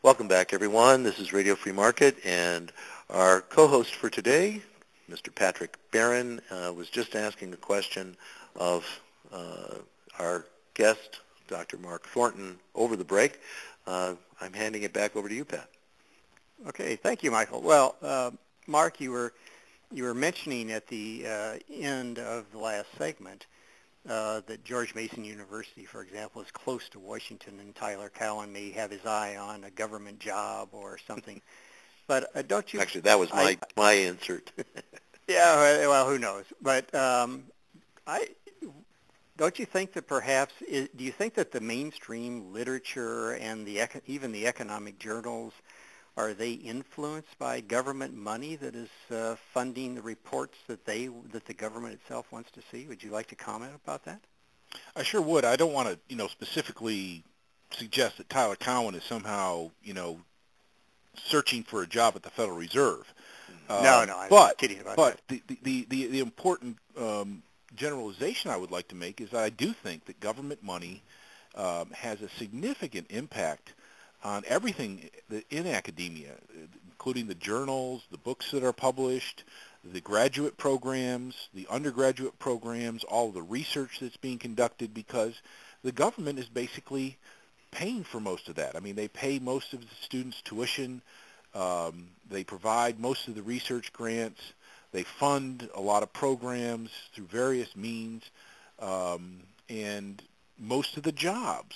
Welcome back, everyone. This is Radio Free Market, and our co-host for today, Mr. Patrick Barron, was just asking a question of our guest, Dr. Mark Thornton, over the break. I'm handing it back over to you, Pat. Okay, thank you, Michael. Well, Mark, you were mentioning at the end of the last segment that George Mason University, for example, is close to Washington, and Tyler Cowen may have his eye on a government job or something. But don't you? Actually, that was my insert. Yeah, well, who knows? But don't you think that perhaps, do you think that the mainstream literature and even the economic journals, are they influenced by government money that is funding the reports that the government itself wants to see? Would you like to comment about that? I sure would. I don't want to, specifically suggest that Tyler Cowen is somehow, searching for a job at the Federal Reserve. No, I'm kidding about that. But the important generalization I would like to make is that I do think that government money has a significant impact on everything in academia, including the journals, the books that are published, the graduate programs, the undergraduate programs, all of the research that's being conducted, because the government is basically paying for most of that. I mean, they pay most of the students' tuition. They provide most of the research grants. They fund a lot of programs through various means, and most of the jobs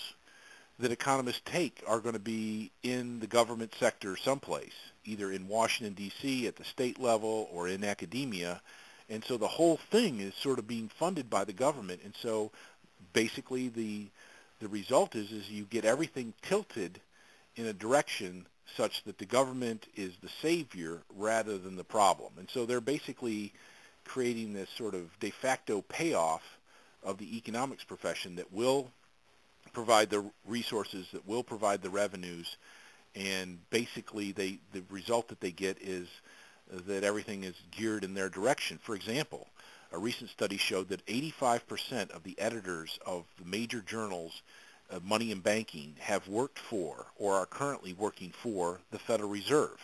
that economists take are going to be in the government sector someplace, either in Washington, D.C., at the state level, or in academia. And so the whole thing is sort of being funded by the government. And so basically the result is you get everything tilted in a direction such that the government is the savior rather than the problem. And so they're basically creating this sort of de facto payoff of the economics profession that will provide the resources, that will provide the revenues, and basically the result that they get is that everything is geared in their direction. For example, a recent study showed that 85% of the editors of the major journals of money and banking have worked for or are currently working for the Federal Reserve.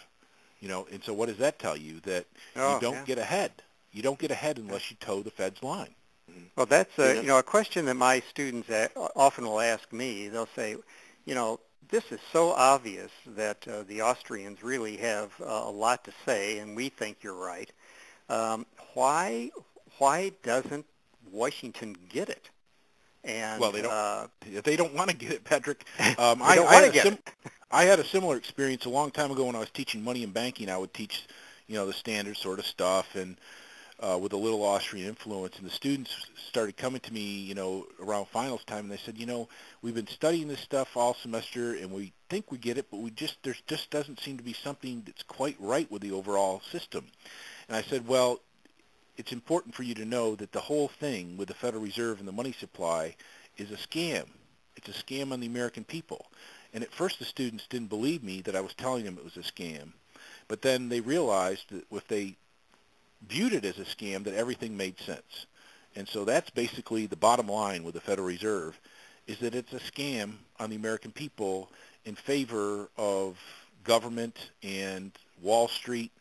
And so what does that tell you? That you don't get ahead. You don't get ahead unless you toe the Fed's line. Well, that's a question that my students often will ask me. They'll say, this is so obvious that the Austrians really have a lot to say, and we think you're right. Why doesn't Washington get it? And well, they don't want to get it, Patrick. I had a similar experience a long time ago when I was teaching money and banking. I would teach, the standard sort of stuff, and with a little Austrian influence, and the students started coming to me, around finals time, and they said, we've been studying this stuff all semester, and we think we get it, but there just doesn't seem to be something that's quite right with the overall system. And I said, well, it's important for you to know that the whole thing with the Federal Reserve and the money supply is a scam. It's a scam on the American people. And at first the students didn't believe me that I was telling them it was a scam, but then they realized that if they viewed it as a scam, that everything made sense. And so that's basically the bottom line with the Federal Reserve, is that it's a scam on the American people in favor of government and Wall Street,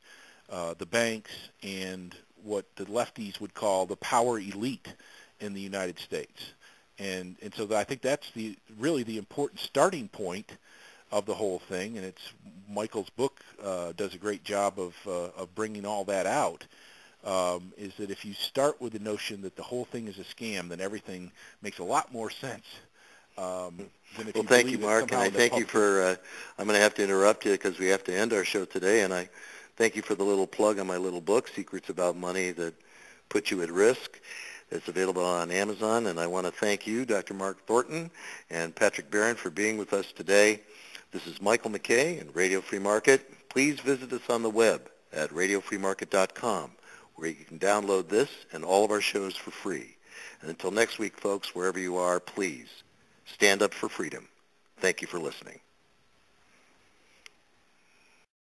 the banks, and what the lefties would call the power elite in the United States. And so I think that's really the important starting point of the whole thing, and Michael's book does a great job of bringing all that out. Is that if you start with the notion that the whole thing is a scam, then everything makes a lot more sense. Well, thank you, Mark, and I thank you for, I'm going to have to interrupt you because we have to end our show today, and I thank you for the little plug on my little book, Secrets About Money That Put You at Risk. It's available on Amazon, and I want to thank you, Dr. Mark Thornton and Patrick Barron, for being with us today. This is Michael McKay in Radio Free Market. Please visit us on the web at radiofreemarket.com, where you can download this and all of our shows for free. And until next week, folks, wherever you are, please stand up for freedom. Thank you for listening.